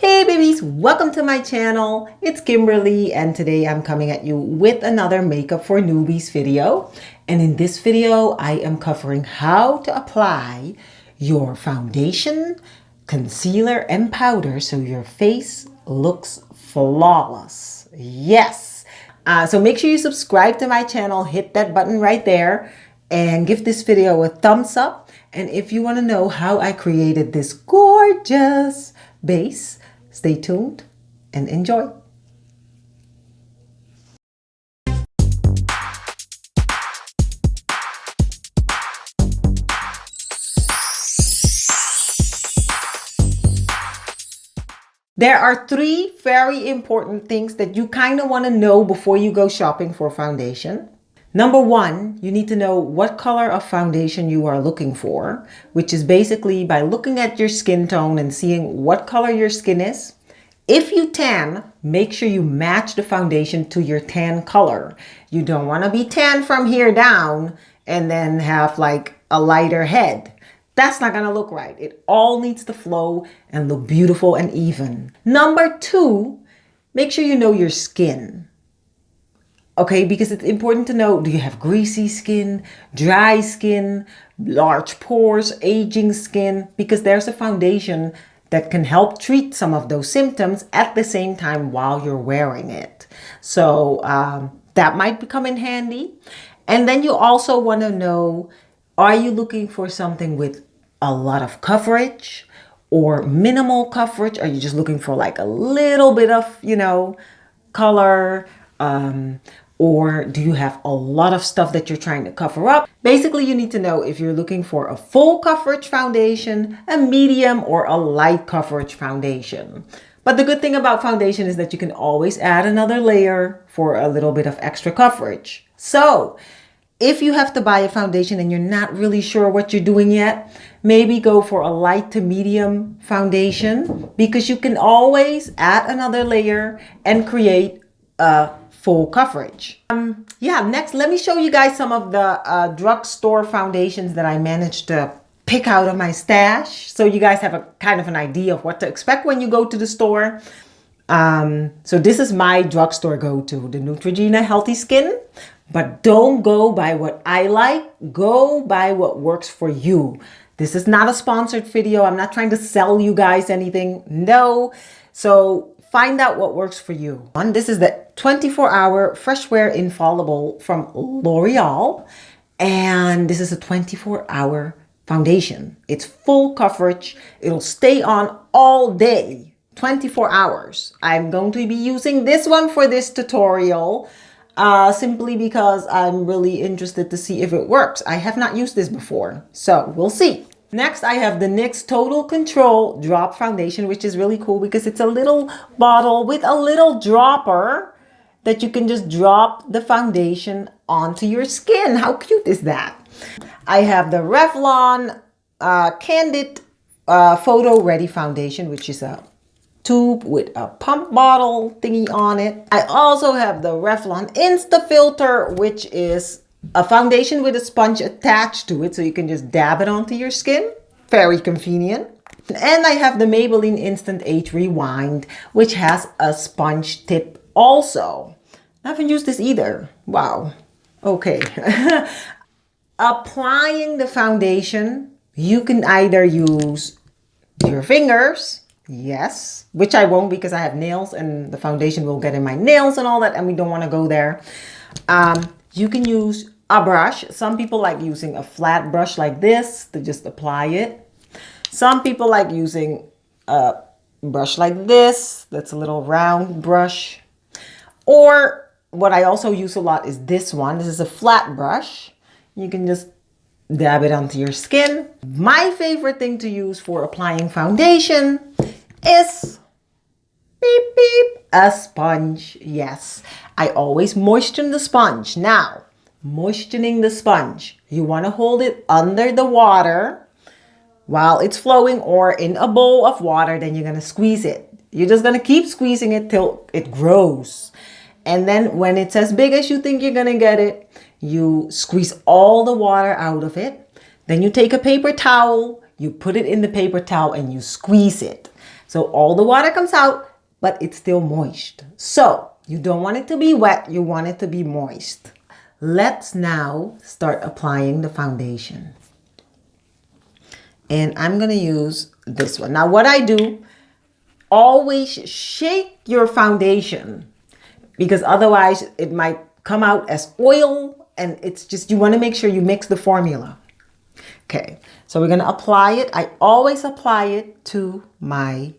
Hey babies, welcome to my channel. It's Kimberly and today I'm coming at you with another makeup for newbies video. And in this video, I am covering how to apply your foundation, concealer, and powder so your face looks flawless. Yes. So make sure you subscribe to my channel, hit that button right there, and give this video a thumbs up. And if you want to know how I created this gorgeous base, stay tuned and enjoy. There are three very important things that you kind of want to know before you go shopping for foundation. Number one, you need to know what color of foundation you are looking for, which is basically by looking at your skin tone and seeing what color your skin is. If you tan, make sure you match the foundation to your tan color. You don't want to be tan from here down and then have like a lighter head. That's not going to look right. It all needs to flow and look beautiful and even. Number two, make sure you know your skin. Okay, because it's important to know, do you have greasy skin, dry skin, large pores, aging skin? Because there's a foundation that can help treat some of those symptoms at the same time while you're wearing it. So that might come in handy. And then you also want to know, are you looking for something with a lot of coverage or minimal coverage? Are you just looking for like a little bit of, color? Or do you have a lot of stuff that you're trying to cover up? Basically, you need to know if you're looking for a full coverage foundation, a medium, or a light coverage foundation. But the good thing about foundation is that you can always add another layer for a little bit of extra coverage. So if you have to buy a foundation and you're not really sure what you're doing yet, maybe go for a light to medium foundation because you can always add another layer and create a full coverage. Next, let me show you guys some of the drugstore foundations that I managed to pick out of my stash. So you guys have a kind of an idea of what to expect when you go to the store. So this is my drugstore go-to, the Neutrogena Healthy Skin. But don't go by what I like, go by what works for you. This is not a sponsored video. I'm not trying to sell you guys anything. No. So find out what works for you. This is the 24-hour Fresh Wear Infallible from L'Oreal. And this is a 24-hour foundation. It's full coverage. It'll stay on all day, 24 hours. I'm going to be using this one for this tutorial simply because I'm really interested to see if it works. I have not used this before, so we'll see. Next, I have the NYX Total Control Drop Foundation, which is really cool because it's a little bottle with a little dropper that you can just drop the foundation onto your skin. How cute is that? I have the Revlon Candid Photo Ready Foundation, which is a tube with a pump bottle thingy on it. I also have the Revlon Insta Filter, which is a foundation with a sponge attached to it, so you can just dab it onto your skin. Very convenient. And I have the Maybelline Instant Age Rewind, which has a sponge tip also. I haven't used this either. Wow. Okay. Applying the foundation, you can either use your fingers, yes, which I won't because I have nails and the foundation will get in my nails and all that, and we don't want to go there. You can use a brush. Some people like using a flat brush like this to just apply it. Some people like using a brush like this. That's a little round brush. Or what I also use a lot is this one. This is a flat brush. You can just dab it onto your skin. My favorite thing to use for applying foundation is beep beep, a sponge. Yes, I always moisten the sponge. Now, moistening the sponge, you want to hold it under the water while it's flowing or in a bowl of water. Then you're going to squeeze it. You're just going to keep squeezing it till it grows. And then when it's as big as you think you're going to get it, you squeeze all the water out of it. Then you take a paper towel, you put it in the paper towel and you squeeze it. So all the water comes out, but it's still moist. So you don't want it to be wet, you want it to be moist. Let's now start applying the foundation. And I'm gonna use this one. Now what I do, always shake your foundation because otherwise it might come out as oil, and it's just, you wanna make sure you mix the formula. Okay, so we're gonna apply it. I always apply it to my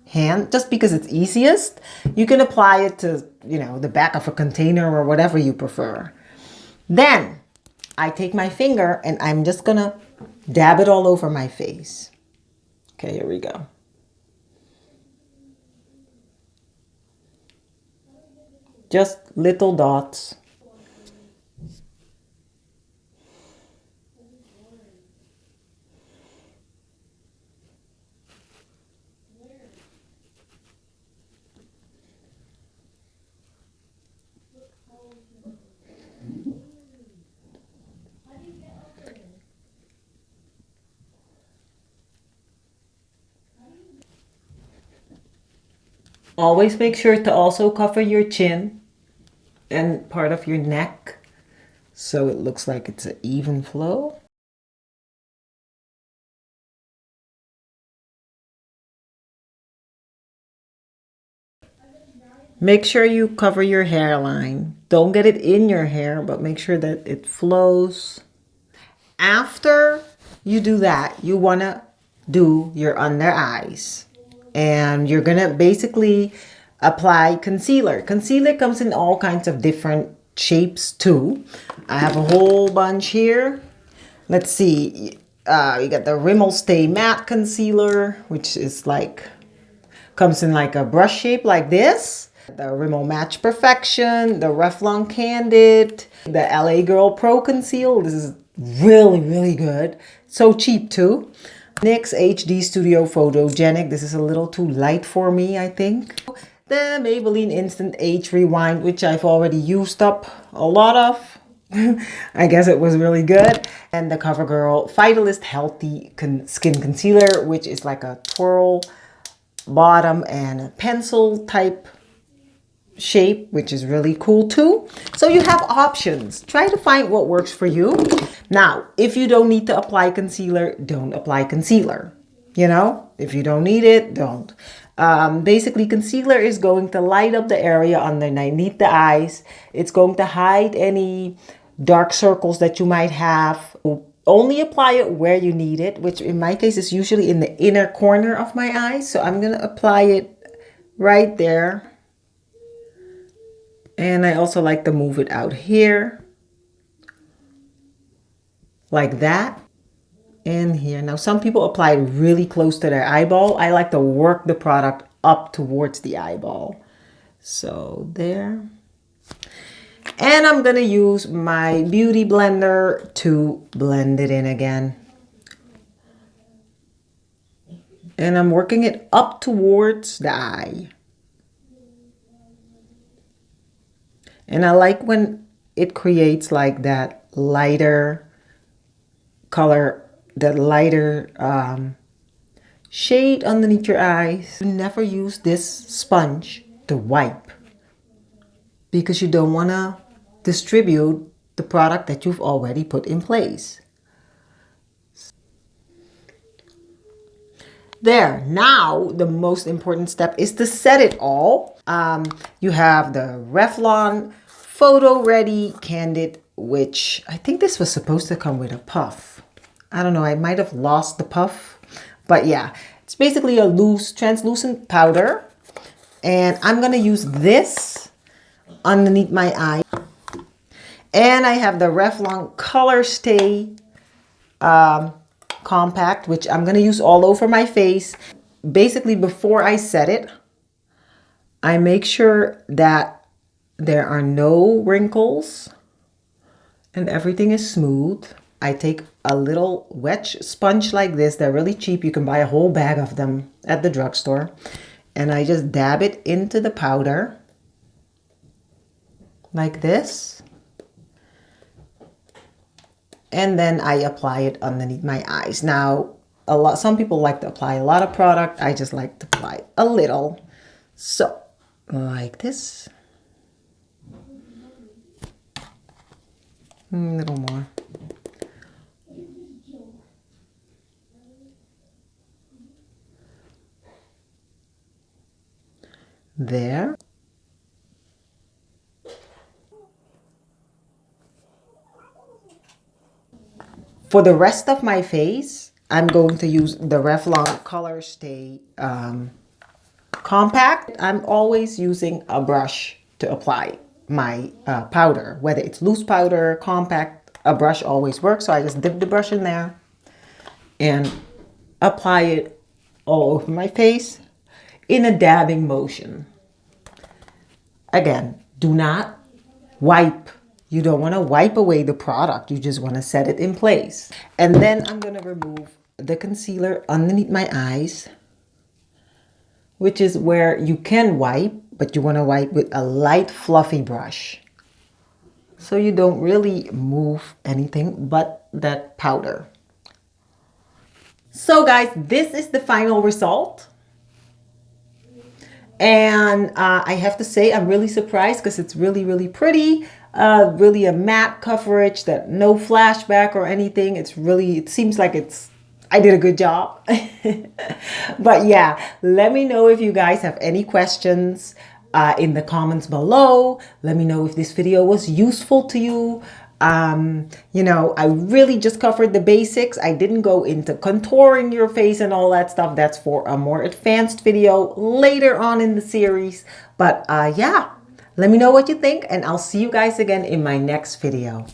hand just because it's easiest. You can apply it to, you know, the back of a container or whatever you prefer. Then I take my finger and I'm just gonna dab it all over my face. Okay, here we go. Just little dots. Always make sure to also cover your chin and part of your neck so it looks like it's an even flow. Make sure you cover your hairline. Don't get it in your hair, but make sure that it flows. After you do that, you want to do your under eyes. And you're going to basically apply concealer. Concealer comes in all kinds of different shapes too. I have a whole bunch here. Let's see. You got the Rimmel Stay Matte Concealer, which is like, comes in like a brush shape like this. The Rimmel Match Perfection, the Revlon Candid, the LA Girl Pro Conceal. This is really, really good. So cheap too. NYX HD Studio Photogenic. This is a little too light for me, I think. The Maybelline Instant Age Rewind, which I've already used up a lot of. I guess it was really good. And the CoverGirl Vitalist Healthy Skin Concealer, which is like a twirl bottom and a pencil type shape, which is really cool too. So you have options. Try to find what works for you. Now, if you don't need to apply concealer, don't apply concealer. You know, if you don't need it, don't. Basically, concealer is going to light up the area underneath the eyes. It's going to hide any dark circles that you might have. Only apply it where you need it, which in my case is usually in the inner corner of my eyes. So I'm going to apply it right there. And I also like to move it out here like that, and here. Now some people apply it really close to their eyeball. I like to work the product up towards the eyeball. So there. And I'm gonna use my beauty blender to blend it in again. And I'm working it up towards the eye. And I like when it creates like that lighter color, that lighter shade underneath your eyes. Never use this sponge to wipe because you don't want to distribute the product that you've already put in place. There, now the most important step is to set it all. You have the Revlon Photo Ready Candid, which I think this was supposed to come with a puff. I don't know, I might have lost the puff, but yeah, it's basically a loose translucent powder. And I'm gonna use this underneath my eye. And I have the Revlon Color Stay Compact, which I'm going to use all over my face. Basically, before I set it, I make sure that there are no wrinkles and everything is smooth. I take a little wedge sponge like this. They're really cheap. You can buy a whole bag of them at the drugstore. And I just dab it into the powder like this. And then I apply it underneath my eyes. Now, some people like to apply a lot of product. I just like to apply a little. So like this. A little more. There. For the rest of my face, I'm going to use the Revlon Color Stay Compact. I'm always using a brush to apply my powder, whether it's loose powder, compact, a brush always works. So I just dip the brush in there and apply it all over my face in a dabbing motion. Again, do not wipe. You don't want to wipe away the product. You just want to set it in place. And then I'm going to remove the concealer underneath my eyes, which is where you can wipe, but you want to wipe with a light fluffy brush. So you don't really move anything but that powder. So guys, this is the final result. And I have to say, I'm really surprised because it's really, really pretty. Really a matte coverage, that no flashback or anything. It's really, it seems like I did a good job. But yeah, let me know if you guys have any questions in the comments below. Let me know if this video was useful to you. You know, I really just covered the basics. I didn't go into contouring your face and all that stuff. That's for a more advanced video later on in the series. But yeah, let me know what you think, and I'll see you guys again in my next video.